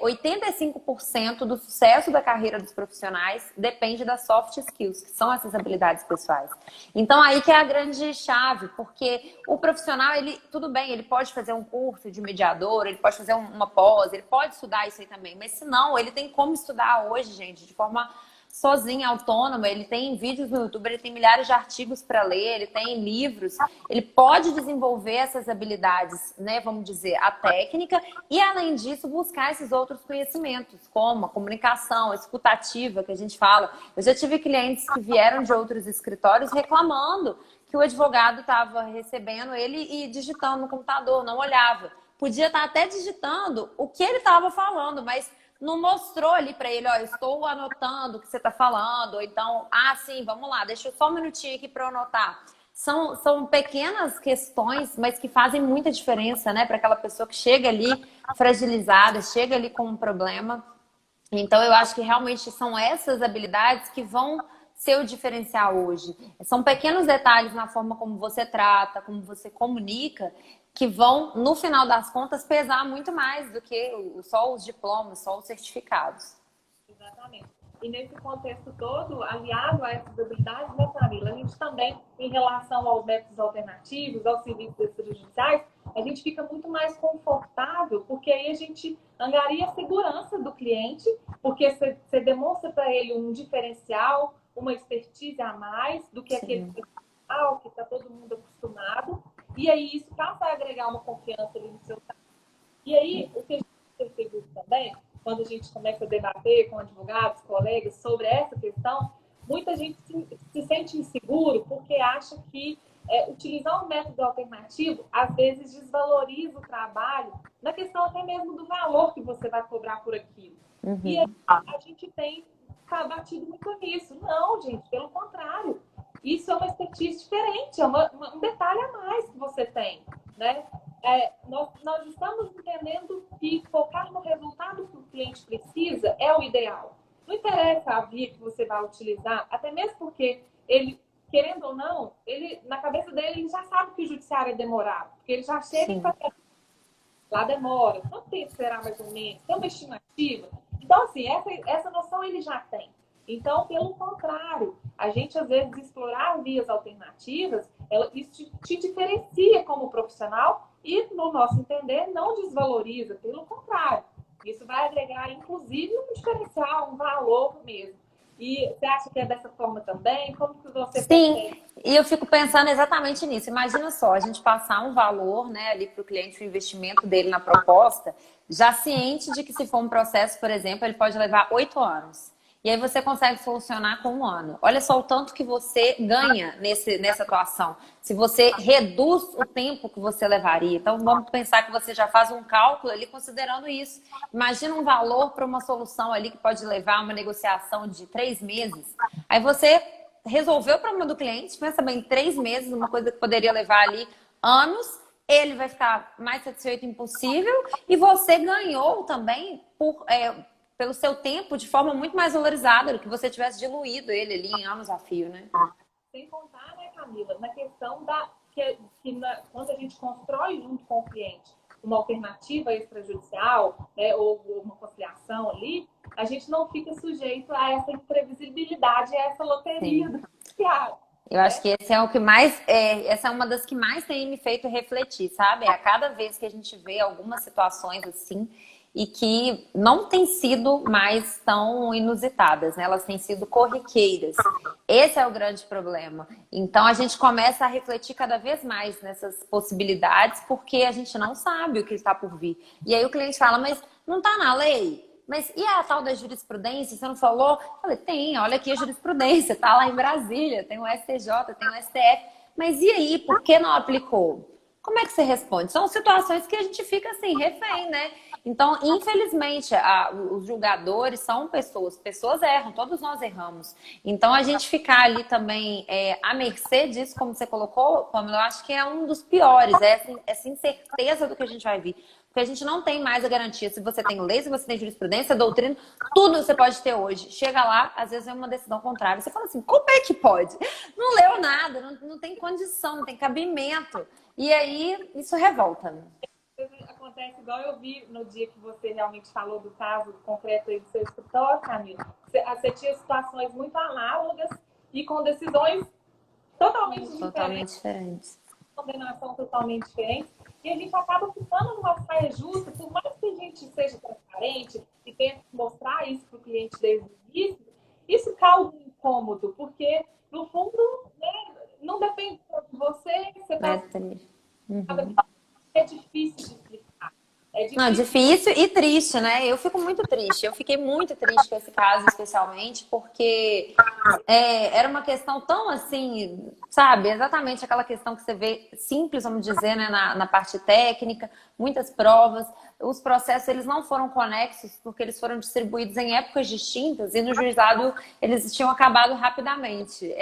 85% do sucesso da carreira dos profissionais depende das soft skills, que são essas habilidades pessoais. Então, aí que é a grande chave, porque o profissional, ele, tudo bem, ele pode fazer um curso de mediador, ele pode fazer uma pós, ele pode estudar isso aí também, mas se não, ele tem como estudar hoje, gente, de forma sozinho, autônomo, ele tem vídeos no YouTube, ele tem milhares de artigos para ler, ele tem livros, ele pode desenvolver essas habilidades, né, vamos dizer, a técnica, e além disso, buscar esses outros conhecimentos, como a comunicação, a escutativa, que a gente fala. Eu já tive clientes que vieram de outros escritórios reclamando que o advogado estava recebendo ele e digitando no computador, não olhava. Podia estar até digitando o que ele estava falando, mas não mostrou ali para ele, ó, estou anotando o que você está falando, ou então, sim, vamos lá, deixa eu só um minutinho aqui para eu anotar. São pequenas questões, mas que fazem muita diferença, né, para aquela pessoa que chega ali fragilizada, chega ali com um problema. Então, eu acho que realmente são essas habilidades que vão ser o diferencial hoje. São pequenos detalhes na forma como você trata, como você comunica, que vão, no final das contas, pesar muito mais do que só os diplomas, só os certificados. Exatamente. E nesse contexto todo, aliado a essas habilidades, né, Camila, a gente também, em relação aos métodos alternativos, aos serviços extrajudiciais, a gente fica muito mais confortável, porque aí a gente angaria a segurança do cliente, porque você demonstra para ele um diferencial, uma expertise a mais do que aquele profissional que está todo mundo acostumado. E aí isso passa a agregar uma confiança ali no seu trabalho. E aí, o que a gente percebeu também, quando a gente começa a debater com advogados, colegas sobre essa questão, muita gente se sente inseguro porque acha que utilizar um método alternativo, às vezes, desvaloriza o trabalho, na questão até mesmo do valor que você vai cobrar por aquilo. Uhum. E a gente tem batido muito nisso. Não, gente, pelo contrário. Isso é uma expertise diferente, é um detalhe a mais que você tem, né? Nós estamos entendendo que focar no resultado que o cliente precisa é o ideal. Não interessa a via que você vai utilizar, até mesmo porque ele, querendo ou não, ele, na cabeça dele, ele já sabe que o judiciário é demorado, porque ele já chega e fala, lá demora, quanto tempo será mais ou menos? Tem uma estimativa? Então, assim, essa noção ele já tem. Então, pelo contrário, a gente, às vezes, explorar vias alternativas, isso te diferencia como profissional e, no nosso entender, não desvaloriza. Pelo contrário, isso vai agregar, inclusive, um diferencial, um valor mesmo. E você acha que é dessa forma também? Como que você Sim, e eu fico pensando exatamente nisso. Imagina só, a gente passar um valor, né, ali para o cliente, o investimento dele na proposta, já ciente de que se for um processo, por exemplo, ele pode levar 8 anos. E aí você consegue solucionar com 1 ano. Olha só o tanto que você ganha nessa atuação. Se você reduz o tempo que você levaria. Então, vamos pensar que você já faz um cálculo ali considerando isso. Imagina um valor para uma solução ali que pode levar uma negociação de 3 meses. Aí você resolveu o problema do cliente, pensa bem, 3 meses, uma coisa que poderia levar ali anos, ele vai ficar mais satisfeito impossível e você ganhou também por pelo seu tempo de forma muito mais valorizada do que você tivesse diluído ele ali em anos a fio, né? Sem contar, né, Camila, na questão quando a gente constrói junto com o cliente uma alternativa extrajudicial, né, ou uma conciliação ali, a gente não fica sujeito a essa imprevisibilidade, a essa loteria Sim. do judiciário. Eu acho que esse é o que mais, essa é uma das que mais tem me feito refletir, sabe? A cada vez que a gente vê algumas situações assim e que não têm sido mais tão inusitadas, né? Elas têm sido corriqueiras. Esse é o grande problema. Então a gente começa a refletir cada vez mais nessas possibilidades porque a gente não sabe o que está por vir. E aí o cliente fala, mas não está na lei? Mas e a tal da jurisprudência? Você não falou? Eu falei, tem, olha aqui a jurisprudência, tá lá em Brasília, tem o STJ, tem o STF. Mas e aí, por que não aplicou? Como é que você responde? São situações que a gente fica assim, refém, né? Então, infelizmente, os julgadores são pessoas, pessoas erram, todos nós erramos. Então, a gente ficar ali também à mercê disso, como você colocou, Pamela, eu acho que é um dos piores, essa incerteza do que a gente vai vir. Porque a gente não tem mais a garantia. Se você tem lei, se você tem jurisprudência, doutrina, tudo você pode ter hoje. Chega lá, às vezes é uma decisão contrária. Você fala assim, como é que pode? Não leu nada, não tem condição, não tem cabimento. E aí, isso revolta, né? Acontece igual eu vi no dia que você realmente falou do caso concreto aí do seu escritório, Camila. Você tinha situações muito análogas e com decisões Totalmente diferentes. condenação totalmente diferente. E a gente acaba ficando numa saia justa, por mais que a gente seja transparente e tente mostrar isso para o cliente desde o início, isso causa um incômodo, porque, no fundo, né, não depende de você, você tá... É difícil de explicar. Não, difícil e triste, né? Eu fico muito triste. Eu fiquei muito triste com esse caso, especialmente, porque era uma questão tão assim, sabe? Exatamente aquela questão que você vê simples, vamos dizer, né? Na parte técnica, muitas provas. Os processos, eles não foram conexos porque eles foram distribuídos em épocas distintas e no juizado eles tinham acabado rapidamente,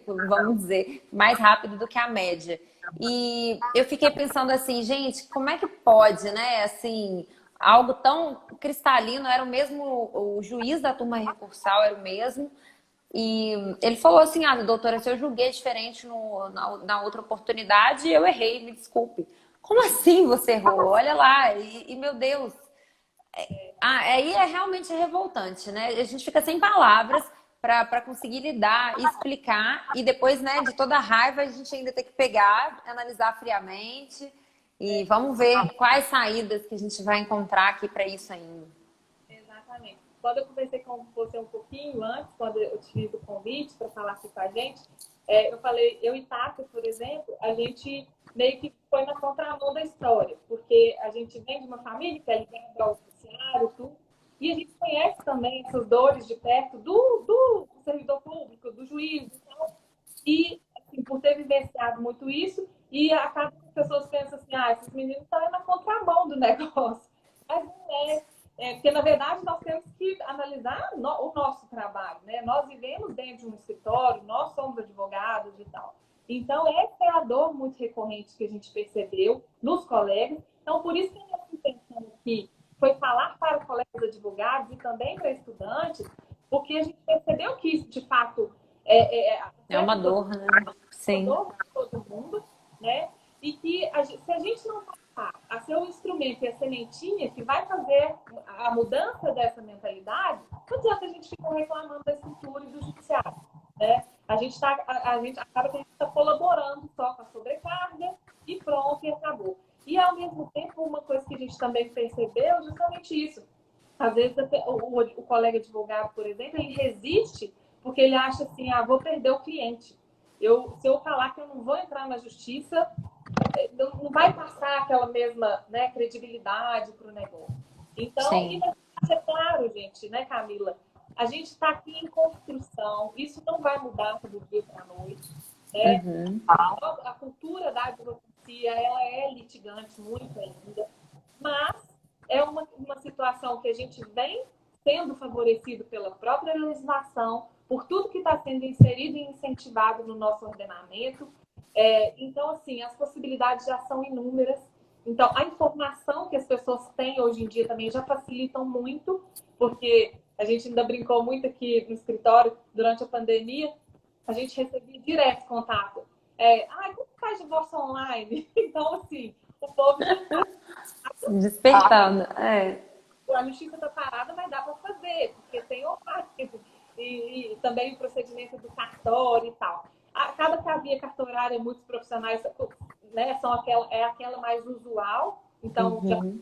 vamos dizer, mais rápido do que a média. E eu fiquei pensando assim, gente, como é que pode, né? Assim, algo tão cristalino, era o mesmo, o juiz da turma recursal era o mesmo. E ele falou assim, doutora, se eu julguei diferente na outra oportunidade, eu errei, me desculpe. Como assim você errou? Olha lá, meu Deus. Aí realmente revoltante, né? A gente fica sem palavras para conseguir lidar e explicar. E depois, né, de toda a raiva, a gente ainda tem que pegar, analisar friamente. E vamos ver quais saídas que a gente vai encontrar aqui para isso ainda. Exatamente. Quando eu conversei com você um pouquinho antes, quando eu te fiz o convite para falar aqui com a gente, eu falei, eu e Tata, por exemplo, a gente meio que foi na contramão da história, porque a gente vem de uma família que é ligada ao judiciário, tudo, e a gente conhece também essas dores de perto do servidor público, do juiz e tal, e assim, por ter vivenciado muito isso, e acaba que as pessoas pensam assim, esses meninos estão na contramão do negócio. Mas não é. Porque, na verdade, nós temos que analisar o nosso trabalho, né? Nós vivemos dentro de um escritório, nós somos advogados e tal. Então, essa é a dor muito recorrente que a gente percebeu nos colegas. Então, por isso que a nossa intenção aqui foi falar para colegas advogados e também para estudantes, porque a gente percebeu que isso, de fato, é uma dor, né? Sim. Uma dor para todo mundo, né? E que se a gente não a ser um instrumento e a sementinha que vai fazer a mudança dessa mentalidade, não adianta a gente ficar reclamando da estrutura e do judiciário, né? A gente acaba que a gente está colaborando só com a sobrecarga e pronto, e acabou. E, ao mesmo tempo, uma coisa que a gente também percebeu é justamente isso. Às vezes, o colega advogado, por exemplo, ele resiste porque ele acha assim, vou perder o cliente. Se eu falar que eu não vou entrar na justiça, não vai passar aquela mesma, né, credibilidade para o negócio. Então, é claro, gente, né, Camila? A gente está aqui em construção, isso não vai mudar do dia para a noite. Né? Uhum. A cultura da advocacia, ela é litigante muito ainda, mas é uma situação que a gente vem sendo favorecido pela própria legislação, por tudo que está sendo inserido e incentivado no nosso ordenamento. Então, assim, as possibilidades já são inúmeras. Então, a informação que as pessoas têm hoje em dia também já facilitam muito, porque a gente ainda brincou muito aqui no escritório durante a pandemia, a gente recebia direto contato. Como faz divórcio online? Então, assim, o povo já está Despertando. a justiça está parada, mas dá para fazer, porque tem online e também o procedimento do cartório e tal. Cada casinha cartorária, muitos profissionais, né, é aquela mais usual, então já, o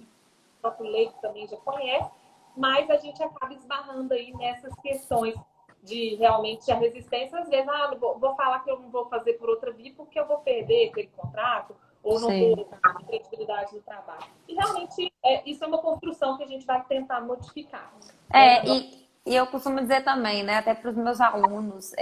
próprio leigo também já conhece, mas a gente acaba esbarrando aí nessas questões de realmente a resistência, às vezes, vou falar que eu não vou fazer por outra via porque eu vou perder aquele contrato, ou não Sim. vou ter credibilidade no trabalho. E realmente, isso é uma construção que a gente vai tentar modificar. E eu costumo dizer também, né, até para os meus alunos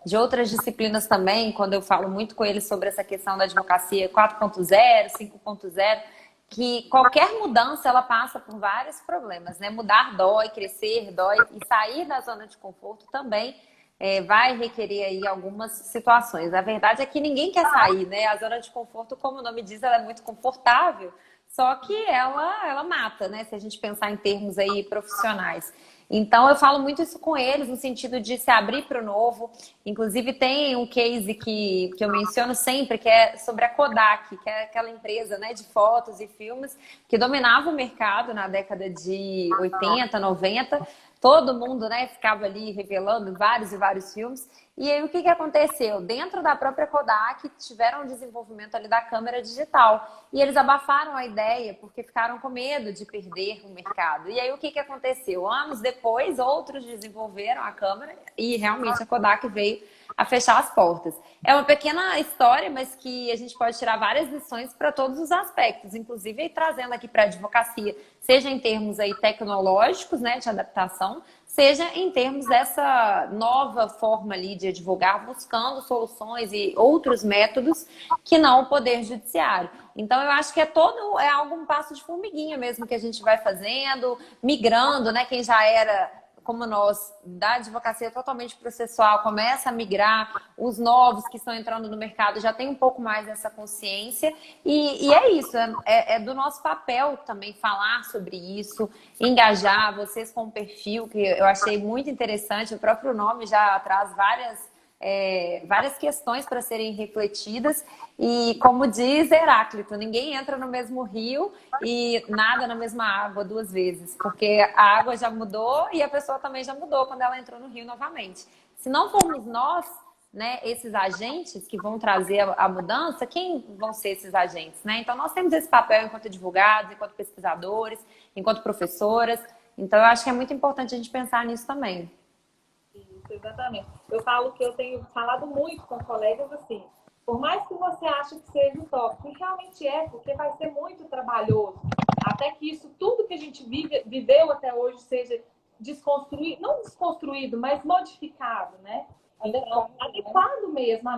de outras disciplinas também, quando eu falo muito com eles sobre essa questão da advocacia 4.0, 5.0, que qualquer mudança ela passa por vários problemas, né? Mudar dói, crescer dói e sair da zona de conforto também vai requerer aí algumas situações. A verdade é que ninguém quer sair, né? A zona de conforto, como o nome diz, ela é muito confortável, só que ela mata, né? Se a gente pensar em termos aí profissionais. Então, eu falo muito isso com eles, no sentido de se abrir para o novo. Inclusive, tem um case que eu menciono sempre, que é sobre a Kodak, que é aquela empresa, né, de fotos e filmes que dominava o mercado na década de 80, 90. Todo mundo, né, ficava ali revelando vários e vários filmes. E aí, o que aconteceu? Dentro da própria Kodak, tiveram um desenvolvimento ali da câmera digital. E eles abafaram a ideia porque ficaram com medo de perder o mercado. E aí, o que aconteceu? Anos depois, outros desenvolveram a câmera e realmente a Kodak veio a fechar as portas. É uma pequena história, mas que a gente pode tirar várias lições para todos os aspectos, inclusive trazendo aqui para a advocacia, seja em termos aí tecnológicos, né, de adaptação, seja em termos dessa nova forma ali de advogar, buscando soluções e outros métodos que não o poder judiciário. Então, eu acho que é algo um passo de formiguinha mesmo que a gente vai fazendo, migrando, né, quem já era como nós, da advocacia totalmente processual, começa a migrar, os novos que estão entrando no mercado já tem um pouco mais dessa consciência, e é isso, é do nosso papel também falar sobre isso, engajar vocês com um perfil que eu achei muito interessante, o próprio nome já traz várias questões para serem refletidas e, como diz Heráclito, ninguém entra no mesmo rio e nada na mesma água duas vezes, porque a água já mudou e a pessoa também já mudou quando ela entrou no rio novamente. Se não formos nós, né, esses agentes que vão trazer a mudança, quem vão ser esses agentes, né? Então, nós temos esse papel enquanto advogados, enquanto pesquisadores, enquanto professoras. Então, eu acho que é muito importante a gente pensar nisso também. Exatamente. Eu falo que eu tenho falado muito com colegas assim, por mais que você ache que seja utópico, e realmente porque vai ser muito trabalhoso, até que isso tudo que a gente viveu até hoje seja desconstruído, não desconstruído, mas modificado, né? Então, adequado mesmo à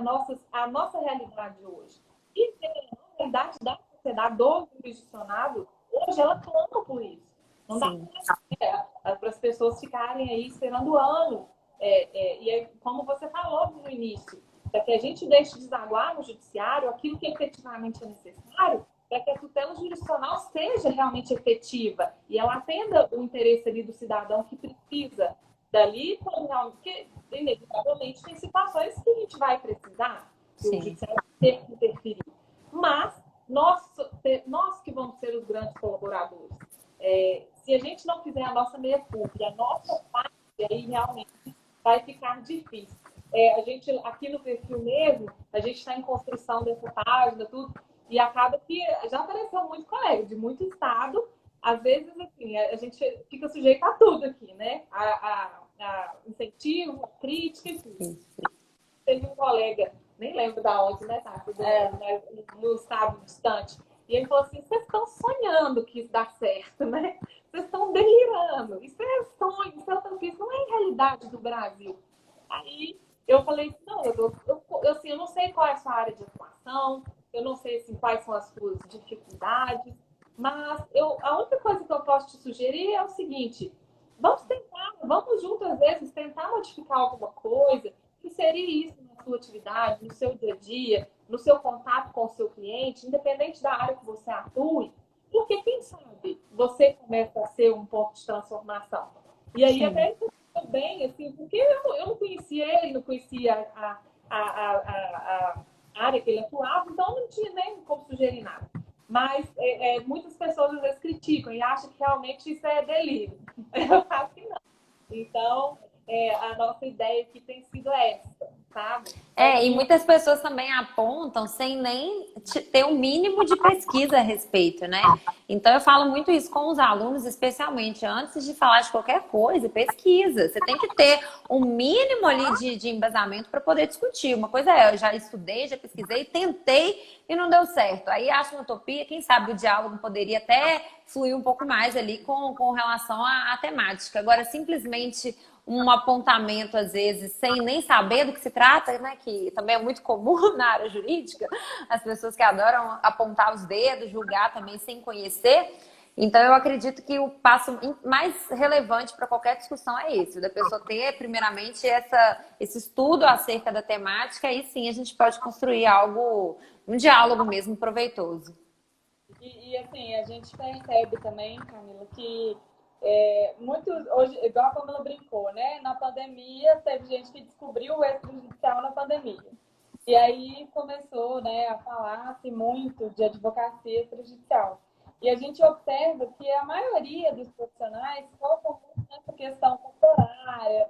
nossa realidade hoje. E a realidade da sociedade, do jurisdicionado, hoje ela clama por isso. Não dá para as pessoas ficarem aí esperando anos. E aí, como você falou no início, para que a gente deixe desaguar no judiciário aquilo que efetivamente é necessário, para que a tutela jurisdicional seja realmente efetiva e ela atenda o interesse ali do cidadão que precisa dali, porque inevitavelmente tem situações que a gente vai precisar que o judiciário ter que interferir. Mas nós que vamos ser os grandes colaboradores, se a gente não fizer a nossa meia-culpa, a nossa parte, aí realmente vai ficar difícil. A gente, aqui no perfil mesmo, a gente está em construção dessa página, tudo, e acaba que já apareceu muito colega de muito estado, às vezes, assim, a gente fica sujeito a tudo aqui, né? A incentivo, crítica, enfim. Teve um colega, nem lembro da onde, né, Tati? No estado distante. E ele falou assim, vocês estão sonhando que isso dá certo, né? Vocês estão delirando. Isso é sonho, isso é utopia, isso não é realidade do Brasil. Aí eu falei, não, eu não sei qual é a sua área de atuação, eu não sei assim, quais são as suas dificuldades, mas a única coisa que eu posso te sugerir é o seguinte, vamos juntos, às vezes, tentar modificar alguma coisa, que seria isso, sua atividade, no seu dia a dia, no seu contato com o seu cliente, independente da área que você atue, porque quem sabe você começa a ser um ponto de transformação. E aí até isso bem, assim, porque eu não conhecia ele, não conhecia a área que ele atuava, então não tinha nem como sugerir nada. Mas muitas pessoas às vezes criticam e acham que realmente isso é delírio. Eu acho que não. Então, a nossa ideia aqui tem sido essa, sabe? E muitas pessoas também apontam sem nem ter um mínimo de pesquisa a respeito, né? Então eu falo muito isso com os alunos, especialmente antes de falar de qualquer coisa, pesquisa. Você tem que ter um mínimo ali de embasamento para poder discutir. Uma coisa eu já estudei, já pesquisei, tentei e não deu certo. Aí acho uma utopia, quem sabe o diálogo poderia até fluir um pouco mais ali com relação à temática. Agora, simplesmente um apontamento, às vezes, sem nem saber do que se trata, né? Que também é muito comum na área jurídica, as pessoas que adoram apontar os dedos, julgar também sem conhecer. Então, eu acredito que o passo mais relevante para qualquer discussão é esse, da pessoa ter, primeiramente, esse estudo acerca da temática, e sim a gente pode construir algo, um diálogo mesmo proveitoso. E assim, a gente percebe também, Camila, que muitos, hoje, igual a Camila brincou, né? Na pandemia, teve gente que descobriu o extrajudicial na pandemia. E aí começou, né, a falar-se muito de advocacia extrajudicial. E a gente observa que a maioria dos profissionais focam muito nessa questão temporária,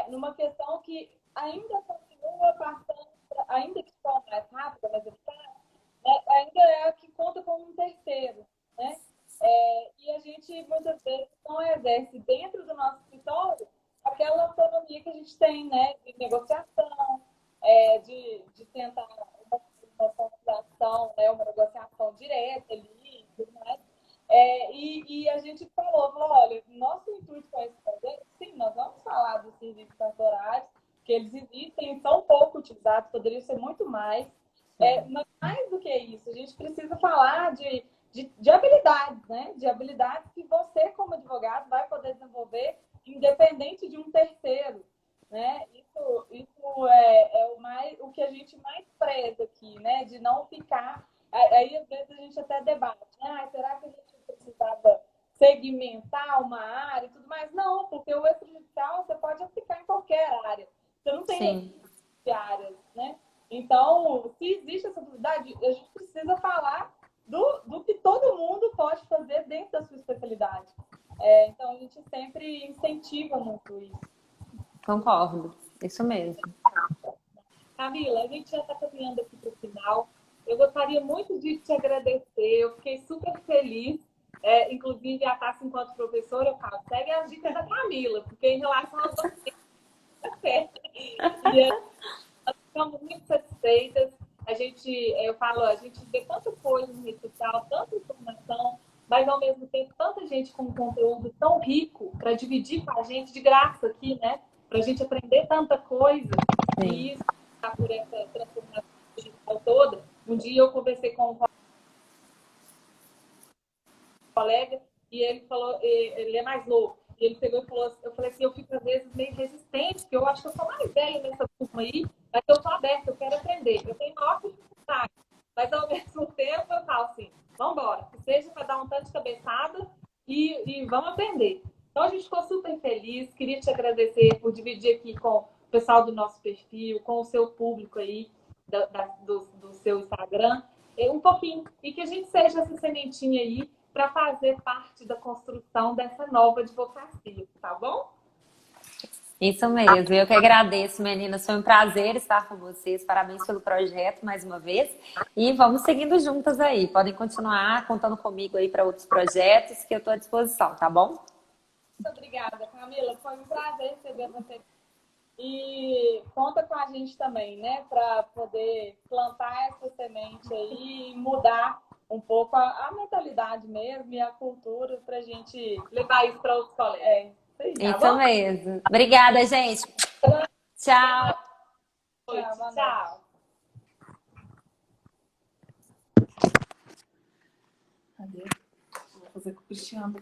numa questão que ainda continua passando, ainda que de forma mais rápida, mais eficaz, ainda é a que conta como um terceiro, né? E a gente, muitas vezes, não exerce dentro do nosso escritório aquela autonomia que a gente tem, né? De negociação, de tentar uma conciliação, né? Uma negociação direta ali e tudo mais. E a gente falou, olha, nosso intuito com esse projeto, sim, nós vamos falar dos serviços cartorários, que eles existem, são pouco utilizados, poderiam ser muito mais. Mas mais do que isso, a gente precisa falar de habilidades, né? De habilidades que você, como advogado, vai poder desenvolver independente de um terceiro, né? Isso é o que a gente mais preza aqui, né? De não ficar... Aí, às vezes, a gente até debate, né? Será que a gente precisava segmentar uma área e tudo mais? Não, porque o extrajudicial você pode aplicar em qualquer área. Você não tem áreas, né? Então, se existe essa possibilidade, a gente precisa falar do que todo mundo pode fazer dentro da sua especialidade. Então, a gente sempre incentiva muito isso. Concordo, isso mesmo. Camila, a gente já está caminhando aqui para o final. Eu gostaria muito de te agradecer. Eu fiquei super feliz. Inclusive, a Tássia, enquanto professora, eu falo, segue as dicas da Camila, porque em relação aos docentes, tá certo. E nós ficamos muito satisfeitas. Eu falo, a gente vê tanta coisa no rede social, tanta informação, mas ao mesmo tempo tanta gente com conteúdo tão rico para dividir com a gente de graça aqui, né? Para a gente aprender tanta coisa. Sim. E isso, por essa transformação digital toda. Um dia eu conversei com um colega e ele falou, ele é mais novo. E ele pegou e falou, eu falei assim, eu fico às vezes meio resistente, porque eu acho que eu sou mais velha nessa turma aí, mas eu estou aberta, eu quero aprender. Eu tenho maior dificuldade, mas ao mesmo tempo eu falo assim, vamos embora, que seja para dar um tanto de cabeçada e vamos aprender. Então a gente ficou super feliz, queria te agradecer por dividir aqui com o pessoal do nosso perfil, com o seu público aí, do seu Instagram, um pouquinho, e que a gente seja essa sementinha aí para fazer parte da construção dessa nova advocacia, tá bom? Isso mesmo, eu que agradeço, meninas. Foi um prazer estar com vocês. Parabéns pelo projeto mais uma vez. E vamos seguindo juntas aí. Podem continuar contando comigo aí para outros projetos, que eu estou à disposição, tá bom? Muito obrigada, Camila. Foi um prazer receber você. E conta com a gente também, né? Para poder plantar essa semente aí e mudar um pouco a mentalidade mesmo e a cultura para a gente levar isso para outros colegas. Isso mesmo. Obrigada, gente. Tchau. Tchau. Cadê? Vou fazer com o Cristiano, tá?